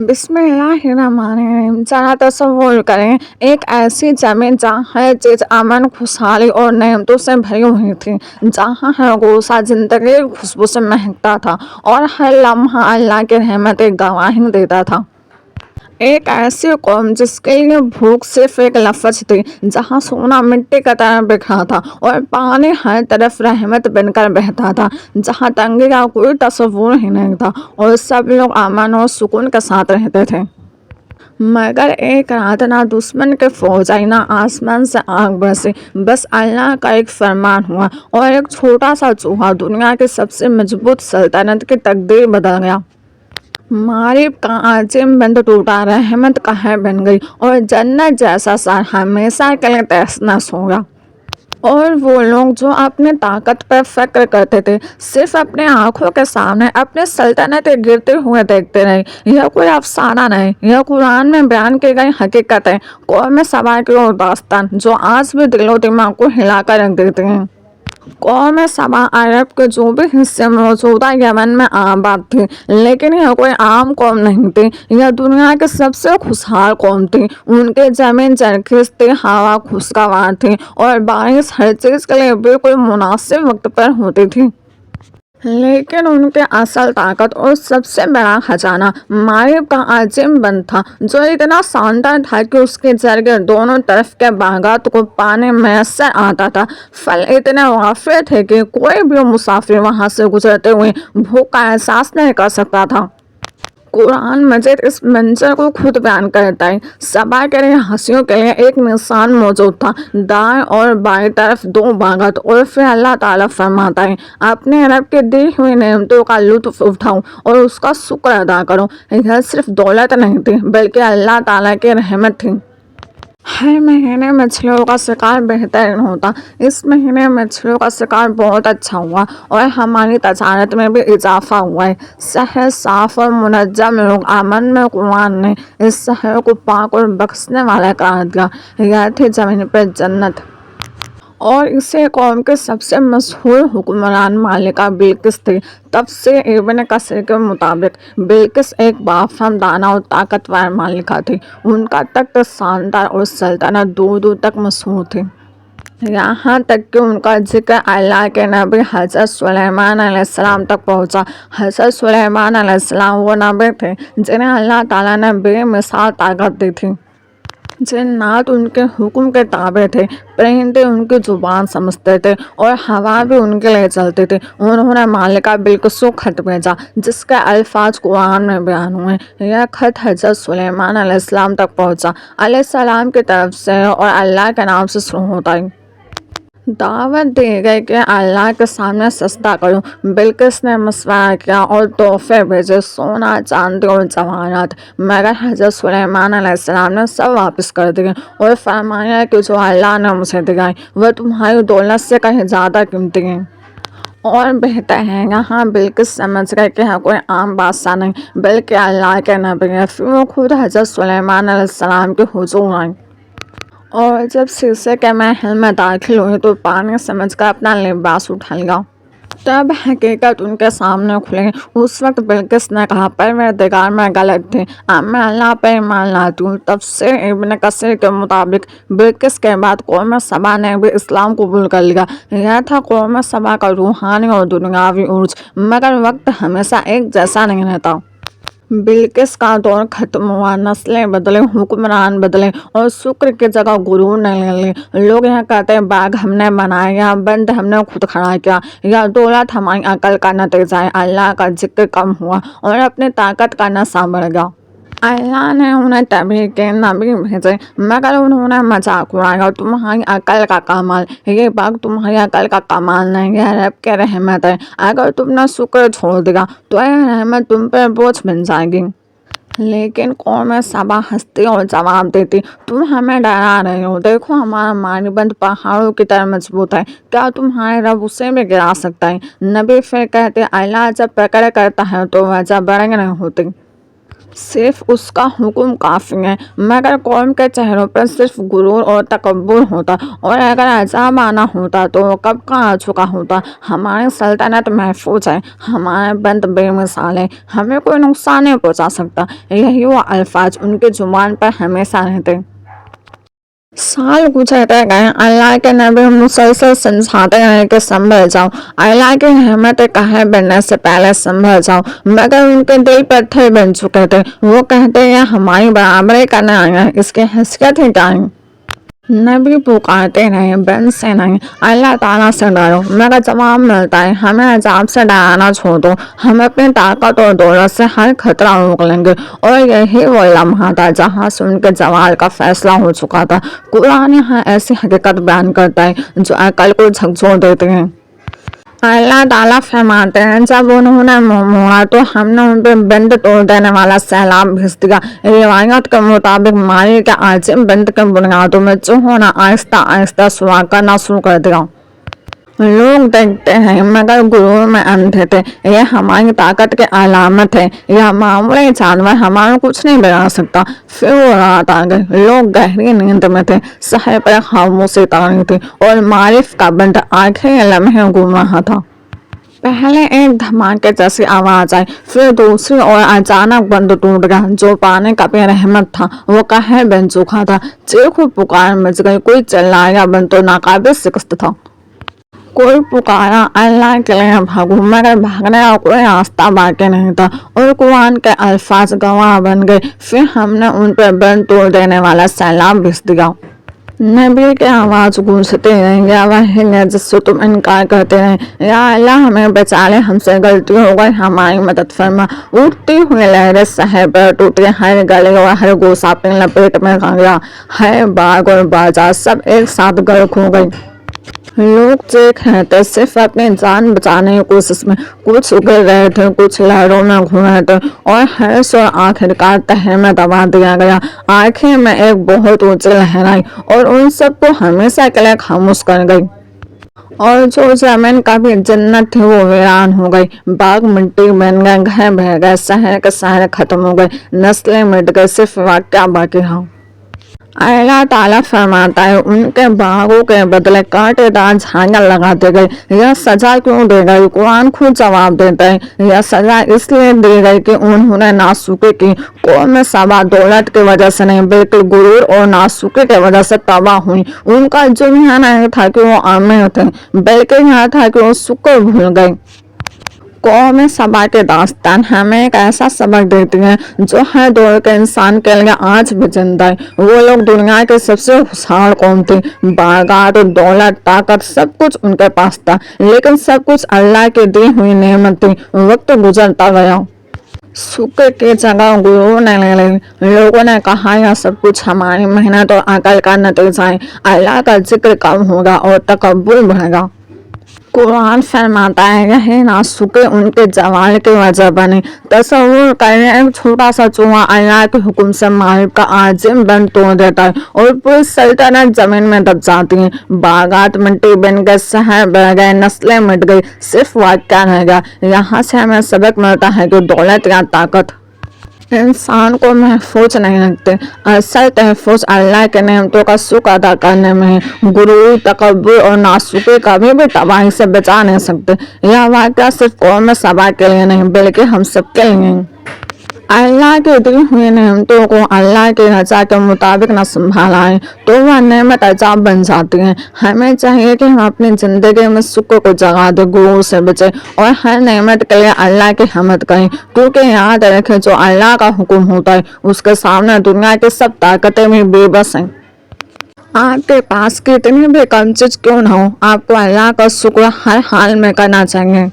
बिस्मिल्लाहिर्रहमानिर्रहीम। ज़रा तसव्वुर करें, एक ऐसी ज़मीं जहाँ हर चीज़ अमन, खुशहाली और नेमतों से भरी हुई थी, जहाँ हर गोसा ज़िंदगी की खुशबू से महकता था और हर लम्हा अल्लाह की रहमत की गवाही देता था। एक ऐसी कौम जिसके लिए भूख सिर्फ एक लफ्ज़ थी, जहाँ सोना मिट्टी का तरह बिखरा था और पानी हर तरफ रहमत बनकर बहता था, जहाँ तंगी का कोई तस्वुर ही नहीं था और सब लोग अमन और सुकून के साथ रहते थे। मगर एक रात ना दुश्मन के फौज आई, ना आसमान से आग बरसी, बस अल्लाह का एक फरमान हुआ और एक छोटा सा चूहा दुनिया की सबसे मजबूत सल्तनत की तकदीर बदल गया। मारिब का आजिम बंद टूटा, रहमत का है बन गई और जन्नत जैसा सर हमेशा के लिए तहस होगा। और वो लोग जो अपनी ताकत पर फक्र करते थे, सिर्फ अपने आंखों के सामने अपने सल्तनतें गिरते हुए देखते रहे। यह कोई अफसाना नहीं, यह कुरान में बयान की गई हकीकत है। कौम सबा की और दास्तान जो आज भी दिलो दिमाग को हिलाकर रख देती हैं। कौम सबा अरब के जो भी हिस्से मौजूदा यमन में आबाद थी, लेकिन यह कोई आम कौम नहीं थी। यह दुनिया की सबसे खुशहाल कौम थी। उनकी जमीन जरखेज थी, हवा खुशगवार थी और बारिश हर चीज़ के लिए बिल्कुल मुनासिब वक्त पर होती थी। लेकिन उनके असल ताकत और सबसे बड़ा खजाना मारिब का अजीम बंद था, जो इतना शानदार था कि उसके जरिए दोनों तरफ के बागात को पानी मैसर आता था। फल इतने वाफिर थे कि कोई भी मुसाफिर वहां से गुजरते हुए भूख का एहसास नहीं कर सकता था। कुरान मजीद इस मंजर को खुद बयान करता है। सबा के रहस्यों के लिए एक निशान मौजूद था, दाएं और बाएं तरफ दो बागत, और फिर अल्लाह ताला फरमाता है, अपने रब के दी हुई नेमतों का लुत्फ उठाओ और उसका शुक्र अदा करो। यह सिर्फ दौलत नहीं थी, बल्कि अल्लाह ताला की रहमत थी। हर महीने मछलियों का शिकार बेहतरीन होता। इस महीने मछलियों का शिकार बहुत अच्छा हुआ और हमारी तजारत में भी इजाफा हुआ है। शहर साफ और मुनज्जम, लोग अमन में। कुरान ने इस शहर को पाक और बख्शने वाला करार दिया। यह थी ज़मीन पर जन्नत। और इसे कौम के सबसे मशहूर हुक्मरान मालिका बिल्किस थी। तफसीर इब्न कसीर के मुताबिक बिल्किस एक बाफहम, दाना और ताकतवर मालिका थी। उनका तख्त शानदार और सल्तनत दूर दूर तक मशहूर थी। यहाँ तक कि उनका जिक्र अल्लाह के नबी हज़रत सुलेमान अलैहिस्सलाम तक पहुँचा। हज़रत सुलेमान अलैहिस्सलाम वो नबी थे जिन्हें अल्लाह ताला ने बेमिसाल ताकत दी थी। जिन्नात उनके हुक्म के ताबे थे, परिंदे उनकी जुबान समझते थे और हवा भी उनके लिए चलती थी। उन्होंने मालिका बिल्किस को खत भेजा, जिसके अल्फाज कुरान में बयान हुए। यह खत हज़रत सुलेमान अलैहिस्सलाम तक पहुँचा। अलैहिस्सलाम की तरफ से और अल्लाह के नाम से शुरू होता है। दावत दी गई कि अल्लाह के सामने सजदा करो। बिल्किस ने मशवरा किया और तोहफे भेजे, सोना, चांदी और जवाहरात। मगर हज़रत सुलेमान अलैहिस्सलाम ने सब वापस कर दिए और फरमाया कि जो अल्लाह ने मुझे दिया है वह तुम्हारी दौलत से कहीं ज़्यादा कीमती है और बेहतर है। यहाँ बिल्किस समझ गए कि यह कोई आम बादशाह नहीं, बल्कि अल्लाह के नबी है। फिर वो खुद हज़रत सुलेमान अलैहिस्सलाम के हुजूर आए और जब शीशे के महल में दाखिल हुई तो पानी समझकर अपना लिबास उठा लिया। तब हकीकत उनके सामने खुली। उस वक्त बिल्किस ने कहा, परवरदिगार, मैं गलत थी, अब मैं अल्लाह पर ईमान लाती हूँ। तफसीर इब्न कसीर के मुताबिक बिल्किस के बाद कौम सबा ने भी इस्लाम कबूल कर लिया। यह था कौम सबा का रूहानी और दुनियावी उर्ज। मगर वक्त हमेशा एक जैसा नहीं रहता। बिल्किस का दौर खत्म हुआ, नस्लें बदले, हुक्मरान बदले और शुक्र की जगह गुरूर ने ले ली। लोग यहाँ कहते हैं, बाग हमने बनाया या बंद हमने खुद खड़ा किया, या दौलत हमारी अकल का नतीजा है। अल्लाह का जिक्र कम हुआ और अपनी ताकत का नशा बढ़ गया। अल्लाह ने उन्हें तभी के नबी भेजे, मगर उन्होंने मजाक उड़ाया। तुम्हारी अकल का कमाल, ये बाग तुम्हारी अकल का कमाल नहीं, यह रब के रहमत है। अगर तुमने शुक्र छोड़ दिया तो यह रहमत तुम पर बोझ बन जाएगी। लेकिन कौम सबा हंसती और जवाब देती, तुम हमें डरा रहे हो। देखो, हमारा मारीबंद पहाड़ों की तरह मजबूत है, क्या तुम्हारे रब उसे भी गिरा सकता है? नबी फिर कहते, अल्लाह जब पकड़ करता है तो वजह बड़े नहीं होती। صرف اس کا حکم کافی ہے، مگر قوم کے چہروں پر صرف غرور اور تکبر ہوتا، اور اگر عذاب آنا ہوتا تو وہ کب کا آ چکا ہوتا۔ ہماری سلطنت محفوظ ہے، ہمارے بند بے مثال ہیں، ہمیں کوئی نقصان نہیں پہنچا سکتا۔ یہی وہ الفاظ ان کی زبان پر ہمیشہ رہتے۔ سال گزرتے گئے، اللہ کے نبی مسلسل سمجھاتے رہے کہ سنبھل جاؤ، اللہ کی رحمت قہر بڑھنے سے پہلے سنبھل جاؤ، مگر ان کے دل پتھر بن چکے تھے۔ وہ کہتے یہ ہماری برابری کرنے آئے ہیں، اس کی حیثیت ہی کیا ہے؟ نبی پکارتے رہے بن سے نہیں، اللہ تعالیٰ سے ڈرو، میرا جواب ملتا ہے ہمیں عذاب سے ڈرانا چھوڑ دو، ہم اپنی طاقت اور دولت سے ہر خطرہ روک لیں گے۔ اور یہی وہ لمحہ تھا جہاں سے ان کے زوال کا فیصلہ ہو چکا تھا۔ قرآن یہاں ایسی حقیقت بیان کرتا ہے جو عقل کو جھکجھور دیتی ہے۔ اللہ تعالیٰ فرماتے ہیں جب انہوں نے منہ موڑا تو ہم نے ان پہ بند توڑ دینے والا سیلاب بھیج دیا۔ روایت کے مطابق مالی کے عظیم بند کے بنیادوں میں چوہوں نے آہستہ آہستہ سوراخ کرنا شروع کر دیا۔ لوگ دیکھتے ہیں مگر غرور میں اندھے تھے۔ یہ ہماری طاقت کی علامت ہے، یہ معمولی جانور ہمارا کچھ نہیں بگاڑ سکتا۔ پھر وہ رات آ گئی، لوگ گہری نیند میں تھے، سحر پر خاموشی طاری تھی اور معرف کا بند آخری لمحے گھوم رہا تھا۔ پہلے ایک دھماکے جیسی آواز آئی، پھر دوسری اور اچانک بند ٹوٹ گیا۔ جو پانی کا بھی رحمت تھا وہ قہر بن چکا تھا۔ چیخ و پکار مچ گئی، کوئی چلایا بند تو ناقابل شکست تھا۔ کوئی پکارا اللہ کے لیے بھاگو، مگر بھاگنے کا کوئی راستہ باقی نہیں تھا، اور قرآن کے الفاظ گواہ بن گئے۔ پھر ہم نے ان پہ بند توڑ دینے والا سیلاب بھیج دیا۔ نبی کی آواز گونجتی رہی، یا وہی ہے جس سے تم انکار کرتے رہے، یا اللہ ہمیں بچا لے، ہم سے غلطی ہو گئی، ہماری مدد فرما۔ اٹھتی ہوئی لہریں شہر پر ٹوٹی، ہر گلی اور ہر گوشہ اپنی لپیٹ میں آ گیا، ہر باغ اور بازار سب ایک ساتھ غرق ہو گئی۔ لوگ چیخ رہے تھے صرف اپنی جان بچانے کی کوشش میں، کچھ گر رہے تھے، کچھ لہروں میں گھوم رہے تھے، اور ہر شور آخرکار تہہ میں دبا دیا گیا۔ آخر میں ایک بہت اونچی لہر آئی اور ان سب کو ہمیشہ کے لیے خاموش کر گئی۔ اور جو زمین کا بھی جنت تھی وہ ویران ہو گئی، باغ مٹی بن گئے، گھر بہ گئے، شہر کے شہر ختم ہو گئے، نسلیں مٹ گئی، صرف واقعہ باقی رہا۔ اللہ تعالیٰ فرماتا ہے ان کے باغوں کے بدلے کانٹے دار جھاڑیاں لگا دی گئی۔ یہ سزا کیوں دی گئی؟ قرآن خود جواب دیتا ہے، یہ سزا اس لیے دی گئی کہ انہوں نے ناشکری کی۔ قوم سبا دولت کی وجہ سے نہیں بلکہ غرور اور ناشکری کی وجہ سے تباہ ہوئی۔ ان کا جرم یہ نہیں تھا کہ وہ امیر تھے، بلکہ یہ تھا کہ وہ شکر بھول گئے۔ قوم سبا کی داستان ہمیں ایک ایسا سبق دیتی ہے جو ہر دور کے انسان کے لیے آج بھی زندہ ہے۔ وہ لوگ دنیا کی سب سے خوشحال قوم تھی، باغات، دولت، طاقت، سب کچھ ان کے پاس تھا، لیکن سب کچھ اللہ کی دی ہوئی نعمت تھی۔ وقت گزرتا گیا، شکر کی جگہ غرور نے لے لی۔ لوگوں نے کہا یہ سب کچھ ہماری محنت اور عقل کا نتیجہ ہے، اللہ کا ذکر کم ہوگا اور تکبر بڑھے گا۔ قرآن فرماتا ہے یہی ناشکری ان کے زوال کی وجہ بنی۔ تصور کریں ایک چھوٹا سا چوہا اللہ کے حکم سے مالک کا عظیم بند توڑ دیتا ہے اور پوری سلطنت زمین میں دب جاتی ہے، باغات مٹی بن گئے، شہر بڑھ گئے، نسلیں مٹ گئی، صرف واقعہ رہ گیا۔ یہاں سے ہمیں سبق ملتا ہے کہ دولت یا طاقت انسان کو محفوظ نہیں رکھتے، اصل تحفظ اللہ کے نعمتوں کا شکر ادا کرنے میں ہے۔ غرور، تکبر اور ناشکری کبھی بھی تباہی سے بچا نہیں سکتے۔ یہ واقعہ صرف قوم سبا کے لیے نہیں بلکہ ہم سب کے لیے ہے۔ اللہ کی دی ہوئی نعمتوں کو اللہ کی رضا کے مطابق نہ سنبھالا ہے تو وہ نعمت عذاب بن جاتی ہے۔ ہمیں چاہیے کہ ہم اپنی زندگی میں شکر کو جگا دیں، غرور سے بچیں اور ہر نعمت کے لیے اللہ کی حمد کریں، کیونکہ یاد رکھیں جو اللہ کا حکم ہوتا ہے اس کے سامنے دنیا کی سب طاقتیں بھی بے بس ہیں۔ آپ کے پاس کتنی بھی کم چیز کیوں نہ ہو، آپ کو اللہ کا شکر ہر حال میں کرنا چاہیے۔